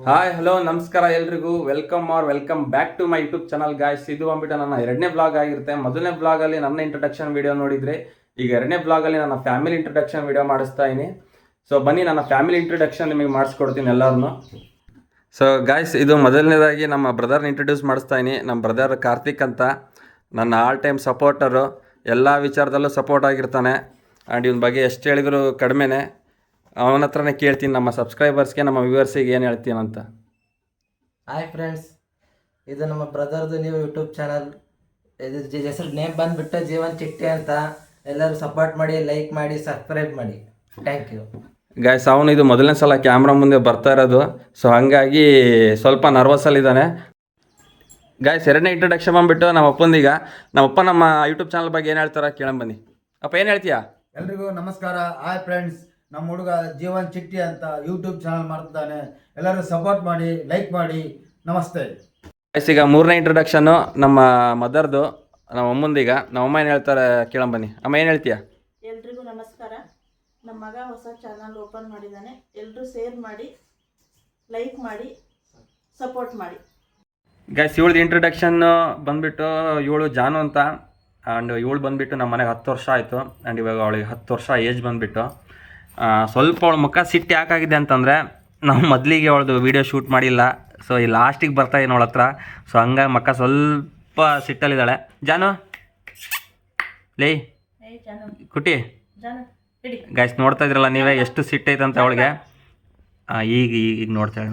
Hi hello ನಮಸ್ಕಾರ ಎಲ್ರಿಗೂ welcome back to my YouTube channel guys. ಇದು ಬಂದ್ಬಿಟ್ಟು ನನ್ನ ಎರಡನೇ ಬ್ಲಾಗ್ ಆಗಿರುತ್ತೆ. ಮೊದಲನೇ ಬ್ಲಾಗಲ್ಲಿ ನನ್ನ ಇಂಟ್ರೊಡಕ್ಷನ್ ವಿಡಿಯೋ ನೋಡಿದ್ರೆ, ಈಗ ಎರಡನೇ ಬ್ಲಾಗಲ್ಲಿ ನನ್ನ ಫ್ಯಾಮಿಲಿ ಇಂಟ್ರೊಡಕ್ಷನ್ ವಿಡಿಯೋ ಮಾಡಿಸ್ತಾ ಇದ್ದೀನಿ. ಸೊ ಬನ್ನಿ, ನನ್ನ ಫ್ಯಾಮಿಲಿ ಇಂಟ್ರೊಡಕ್ಷನ್ ನಿಮಗೆ ಮಾಡಿಸ್ಕೊಡ್ತೀನಿ ಎಲ್ಲರನ್ನು. ಸೊ ಗಾಯ್ಸ್, ಇದು ಮೊದಲನೇದಾಗಿ ನಮ್ಮ ಬ್ರದರ್ನ ಇಂಟ್ರೊಡ್ಯೂಸ್ ಮಾಡಿಸ್ತಾ ಇದ್ದೀನಿ. ನಮ್ಮ ಬ್ರದರ್ ಕಾರ್ತಿಕ್ ಅಂತ, ನನ್ನ ಆಲ್ ಟೈಮ್ ಸಪೋರ್ಟರು, ಎಲ್ಲ ವಿಚಾರದಲ್ಲೂ ಸಪೋರ್ಟ್ ಆಗಿರ್ತಾನೆ. ಆ್ಯಂಡ್ ಇವನ ಬಗ್ಗೆ ಎಷ್ಟು ಹೇಳಿದ್ರು ಕಡಿಮೆನೇ. ಅವನ ಹತ್ರನೇ ಕೇಳ್ತೀನಿ, ನಮ್ಮ ಸಬ್ಸ್ಕ್ರೈಬರ್ಸ್ಗೆ, ನಮ್ಮ ವ್ಯೂವರ್ಸಿಗೆ ಏನು ಹೇಳ್ತೀನಂತ. ಹಾಯ್ ಫ್ರೆಂಡ್ಸ್, ಇದು ನಮ್ಮ ಬ್ರದರ್ದು ನೀವು ಯೂಟ್ಯೂಬ್ ಚಾನಲ್. ಇದು ಹೆಸರು ನೇಮ್ ಬಂದುಬಿಟ್ಟು ಜೀವನ್ ಚಿಟ್ಟಿ ಅಂತ. ಎಲ್ಲರೂ ಸಪೋರ್ಟ್ ಮಾಡಿ, ಲೈಕ್ ಮಾಡಿ, ಸಬ್ಸ್ಕ್ರೈಬ್ ಮಾಡಿ. Thank you guys. ಅವನು ಇದು ಮೊದಲನೇ ಸಲ ಕ್ಯಾಮ್ರಾ ಮುಂದೆ ಬರ್ತಾ ಇರೋದು, ಸೊ ಹಾಗಾಗಿ ಸ್ವಲ್ಪ ನರ್ವಸಲ್ಲಿದ್ದಾನೆ. ಗಾಯ್ಸ್, ಎರಡನೇ ಇಂಟ್ರೊಡಕ್ಷನ್ ಬಂದುಬಿಟ್ಟು ನಮ್ಮ ಅಪ್ಪಂದೀಗ. ನಮ್ಮಪ್ಪ ನಮ್ಮ ಯೂಟ್ಯೂಬ್ ಚಾನಲ್ ಬಗ್ಗೆ ಏನು ಹೇಳ್ತಾರ ಕೇಳಂಬನ್ನಿ. ಅಪ್ಪ ಏನು ಹೇಳ್ತೀಯಾ? ಎಲ್ರಿಗೂ ನಮಸ್ಕಾರ. ಹಾಯ್ ಫ್ರೆಂಡ್ಸ್, ನಮ್ಮ ಹುಡುಗ ಜೀವನ್ ಚಿಟ್ಟಿ ಅಂತ ಯೂಟ್ಯೂಬ್ ಚಾನಲ್ ಮಾಡ್ತಿದ್ದಾನೆ. ಎಲ್ಲರೂ ಸಪೋರ್ಟ್ ಮಾಡಿ, ಲೈಕ್ ಮಾಡಿ. ನಮಸ್ತೆ ಗಾಯ್ಸ್. ಈಗ ಮೂರನೇ ಇಂಟ್ರೊಡಕ್ಷನ್ನು ನಮ್ಮ ಮದರ್ದು, ನಮ್ಮ ಅಮ್ಮಂದೀಗ. ನಮ್ಮಮ್ಮ ಏನು ಹೇಳ್ತಾರೆ ಕೇಳಂಬನ್ನಿ. ಅಮ್ಮ ಏನು ಹೇಳ್ತೀಯಾ? ಎಲ್ರಿಗೂ ನಮಸ್ಕಾರ. ನಮ್ಮ ಮಗ ಹೊಸ ಚಾನಲ್ ಓಪನ್ ಮಾಡಿದ್ದಾನೆ. ಎಲ್ಲರೂ ಶೇರ್ ಮಾಡಿ, ಲೈಕ್ ಮಾಡಿ, ಸಪೋರ್ಟ್ ಮಾಡಿ. ಗಾಯ್ಸ್, ಇವಳ್ದು ಇಂಟ್ರೊಡಕ್ಷನ್ ಬಂದುಬಿಟ್ಟು, ಇವಳು ಜಾನು ಅಂತ. ಆ್ಯಂಡ್ ಇವಳು ಬಂದುಬಿಟ್ಟು ನಮ್ಮ ಮನೆಗೆ 10 ವರ್ಷ ಆಯಿತು. ಆ್ಯಂಡ್ ಇವಾಗ ಅವಳಿಗೆ 10 ವರ್ಷ ಏಜ್ ಬಂದುಬಿಟ್ಟು. ಸ್ವಲ್ಪ ಅವಳ ಮುಖ ಸಿಟ್ಟು ಯಾಕಾಗಿದೆ ಅಂತಂದರೆ, ನಾವು ಮೊದಲಿಗೆ ಅವಳದು ವೀಡಿಯೋ ಶೂಟ್ ಮಾಡಿಲ್ಲ. ಸೊ ಈ ಲಾಸ್ಟಿಗೆ ಬರ್ತಾಯಿದ್ದೀನಿ ಅವಳ ಹತ್ರ. ಸೊ ಹಂಗಾಗಿ ಮಕ್ಕ ಸ್ವಲ್ಪ ಸಿಟ್ಟಲ್ಲಿದ್ದಾಳೆ. ಜಾನು ಲೇ ಕುಟಿ. ಗಾಯ್ಸ್, ನೋಡ್ತಾ ಇದ್ರಲ್ಲ ನೀವೇ ಎಷ್ಟು ಸಿಟ್ಟೈತಂತ ಅವಳಿಗೆ. ಈಗ ನೋಡ್ತಾಳೆ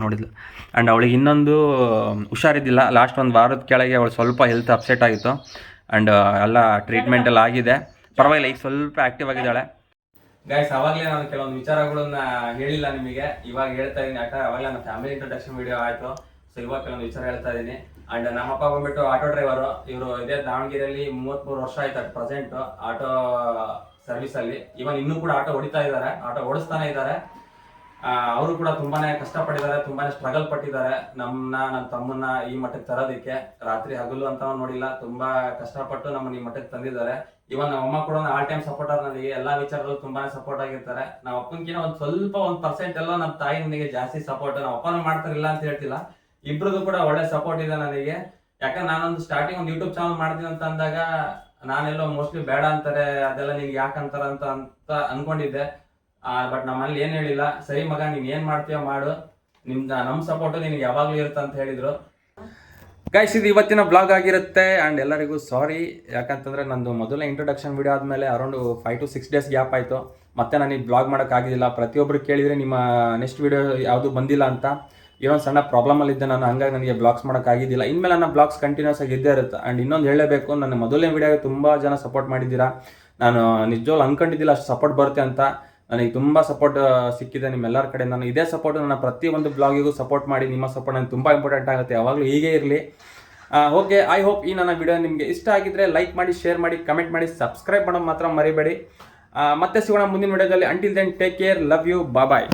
ನೋಡಿದ್ಲು. ಆ್ಯಂಡ್ ಅವಳಿಗೆ ಇನ್ನೊಂದು ಹುಷಾರಿದ್ದಿಲ್ಲ. ಲಾಸ್ಟ್ ಒಂದು ವಾರದ ಕೆಳಗೆ ಅವಳು ಸ್ವಲ್ಪ ಹೆಲ್ತ್ ಅಪ್ಸೆಟ್ ಆಗಿತ್ತು. ಆ್ಯಂಡ್ ಎಲ್ಲ ಟ್ರೀಟ್ಮೆಂಟೆಲ್ಲ ಆಗಿದೆ, ಪರವಾಗಿಲ್ಲ, ಈಗ ಸ್ವಲ್ಪ ಆ್ಯಕ್ಟಿವ್ ಆಗಿದ್ದಾಳೆ. ಗೈಸ್, ಅವಾಗಲೇ ನಾನು ಕೆಲವೊಂದು ವಿಚಾರಗಳನ್ನ ಹೇಳಿಲ್ಲ ನಿಮಗೆ, ಇವಾಗ ಹೇಳ್ತಾ ಇದ್ದೀನಿ. ಯಾಕಂದ್ರೆ ಅವಾಗಲೇ ನನ್ನ ಫ್ಯಾಮಿಲಿ ಇಂಟ್ರೊಡಕ್ಷನ್ ವಿಡಿಯೋ ಆಯಿತು. ಸೊ ಇವಾಗ ಕೆಲವೊಂದು ವಿಚಾರ ಹೇಳ್ತಾ ಇದ್ದೀನಿ. ಆ್ಯಂಡ್ ನಮ್ಮಪ್ಪ ಬಂದ್ಬಿಟ್ಟು ಆಟೋ ಡ್ರೈವರು. ಇವರು ಇದೇ ದಾವಣಗೆರೆಯಲ್ಲಿ 33 ವರ್ಷ ಆಯ್ತು ಪ್ರೆಸೆಂಟು ಆಟೋ ಸರ್ವಿಸಲ್ಲಿ. ಇವನ್ ಇನ್ನೂ ಕೂಡ ಆಟೋ ಹೊಡಿತಾ ಇದ್ದಾರೆ, ಆಟೋ ಓಡಿಸ್ತಾನೆ ಇದ್ದಾರೆ. ಅವರು ಕೂಡ ತುಂಬಾನೇ ಕಷ್ಟಪಟ್ಟಿದ್ದಾರೆ, ತುಂಬಾನೇ ಸ್ಟ್ರಗಲ್ ಪಟ್ಟಿದ್ದಾರೆ ನನ್ನ ತಮ್ಮನ್ನ ಈ ಮಟ್ಟಕ್ಕೆ ತರೋದಕ್ಕೆ. ರಾತ್ರಿ ಹಗಲು ಅಂತ ನೋಡಿಲ್ಲ, ತುಂಬಾ ಕಷ್ಟಪಟ್ಟು ನಮ್ಮನ್ನ ಈ ಮಟ್ಟಕ್ಕೆ ತಂದಿದ್ದಾರೆ. ಇವನ್ ನಮ್ಮ ಅಮ್ಮ ಕೂಡ ಆಲ್ ಟೈಮ್ ಸಪೋರ್ಟರ್ ನನಗೆ. ಎಲ್ಲಾ ವಿಚಾರದಲ್ಲೂ ತುಂಬಾನೇ ಸಪೋರ್ಟ್ ಆಗಿರ್ತಾರೆ. ನಮ್ಮ ಅಪ್ಪನ್ಕಿನ ಸ್ವಲ್ಪ 1% ಎಲ್ಲ ನಮ್ಮ ತಾಯಿ ನನಗೆ ಜಾಸ್ತಿ ಸಪೋರ್ಟ್. ನಮ್ಮ ಅಪ್ಪನೂ ಮಾಡ್ತಾರಿಲ್ಲ ಅಂತ ಹೇಳ್ತಿಲ್ಲ, ಇಬ್ರದ್ದು ಕೂಡ ಒಳ್ಳೆ ಸಪೋರ್ಟ್ ಇದೆ ನನಗೆ. ಯಾಕಂದ್ರೆ ನಾನೊಂದು ಸ್ಟಾರ್ಟಿಂಗ್ ಒಂದು ಯೂಟ್ಯೂಬ್ ಚಾನಲ್ ಮಾಡ್ತೀನಿ ಅಂತ ಅಂದಾಗ, ನಾನೆಲ್ಲೋ ಮೋಸ್ಟ್ಲಿ ಬೇಡ ಅಂತಾರೆ, ಅದೆಲ್ಲ ನಿನ್ಗೆ ಯಾಕಂತಾರ ಅಂತ ಅನ್ಕೊಂಡಿದ್ದೆ. ಬಟ್ ನಮ್ಮಲ್ಲಿ ಏನ್ ಹೇಳಿಲ್ಲ, ಸರಿ ಮಗ ನೀನ್ ಏನ್ ಮಾಡ್ತೀಯ ಮಾಡು, ನಮ್ ಸಪೋರ್ಟ್ ನಿನ್ಗೆ ಯಾವಾಗ್ಲೂ ಇರುತ್ತೆ ಅಂತ ಹೇಳಿದ್ರು. ಗೈಸ್, ಇದು ಇವತ್ತಿನ ಬ್ಲಾಗ್ ಆಗಿರುತ್ತೆ. ಆ್ಯಂಡ್ ಎಲ್ಲರಿಗೂ ಸಾರಿ, ಯಾಕಂತಂದರೆ ನಂದು ಮೊದಲನೇ ಇಂಟ್ರೊಡಕ್ಷನ್ ವಿಡಿಯೋ ಆದಮೇಲೆ ಅರೌಂಡ್ 5 to 6 days ಗ್ಯಾಪ್ ಆಯಿತು. ಮತ್ತೆ ನನಗೆ ಬ್ಲಾಗ್ ಮಾಡೋಕ್ಕಾಗಿದ್ದಿಲ್ಲ. ಪ್ರತಿಯೊಬ್ಬರು ಕೇಳಿದರೆ ನಿಮ್ಮ ನೆಕ್ಸ್ಟ್ ವಿಡಿಯೋ ಯಾವುದು ಬಂದಿಲ್ಲ ಅಂತ. ಏನೋ ಸಣ್ಣ ಪ್ರಾಬ್ಲಮಲ್ಲಿದ್ದೆ ನಾನು, ಹಂಗಾಗಿ ನನಗೆ ಬ್ಲಾಗ್ಸ್ ಮಾಡೋಕ್ಕಾಗಿದ್ದಿಲ್ಲ. ಇನ್ಮೇಲೆ ನನ್ನ ಬ್ಲಾಗ್ಸ್ ಕಂಟಿನ್ಯೂಸ್ ಆಗಿ ಇದ್ದೇ ಇರುತ್ತೆ. ಆ್ಯಂಡ್ ಇನ್ನೊಂದು ಹೇಳಲೇಬೇಕು, ನನ್ನ ಮೊದಲನೇ ವಿಡಿಯೋಗೆ ತುಂಬ ಜನ ಸಪೋರ್ಟ್ ಮಾಡಿದ್ದೀರಾ. ನಾನು ನಿಜವಾಗ್ಲೂ ಅಂದ್ಕೊಂಡಿದ್ದಿಲ್ಲ ಅಷ್ಟು ಸಪೋರ್ಟ್ ಬರುತ್ತೆ ಅಂತ. ನನಗೆ ತುಂಬ ಸಪೋರ್ಟ್ ಸಿಕ್ಕಿದೆ ನಿಮ್ಮೆಲ್ಲರ ಕಡೆ. ನಾನು ಇದೇ ಸಪೋರ್ಟ್ ನನ್ನ ಪ್ರತಿಯೊಂದು ಬ್ಲಾಗಿಗೂ ಸಪೋರ್ಟ್ ಮಾಡಿ. ನಿಮ್ಮ ಸಪೋರ್ಟ್ ನನಗೆ ತುಂಬ ಇಂಪಾರ್ಟೆಂಟ್ ಆಗುತ್ತೆ, ಯಾವಾಗಲೂ ಹೀಗೆ ಇರಲಿ. ಓಕೆ, ಐ ಹೋಪ್ ಈ ನನ್ನ ವಿಡಿಯೋ ನಿಮಗೆ ಇಷ್ಟ ಆಗಿದ್ರೆ ಲೈಕ್ ಮಾಡಿ, ಶೇರ್ ಮಾಡಿ, ಕಮೆಂಟ್ ಮಾಡಿ, ಸಬ್ಸ್ಕ್ರೈಬ್ ಮಾಡೋದು ಮಾತ್ರ ಮರಿಬೇಡಿ. ಮತ್ತೆ ಸಿಗೋಣ ಮುಂದಿನ ವಿಡಿಯೋದಲ್ಲಿ. Until then take care, love you, bye.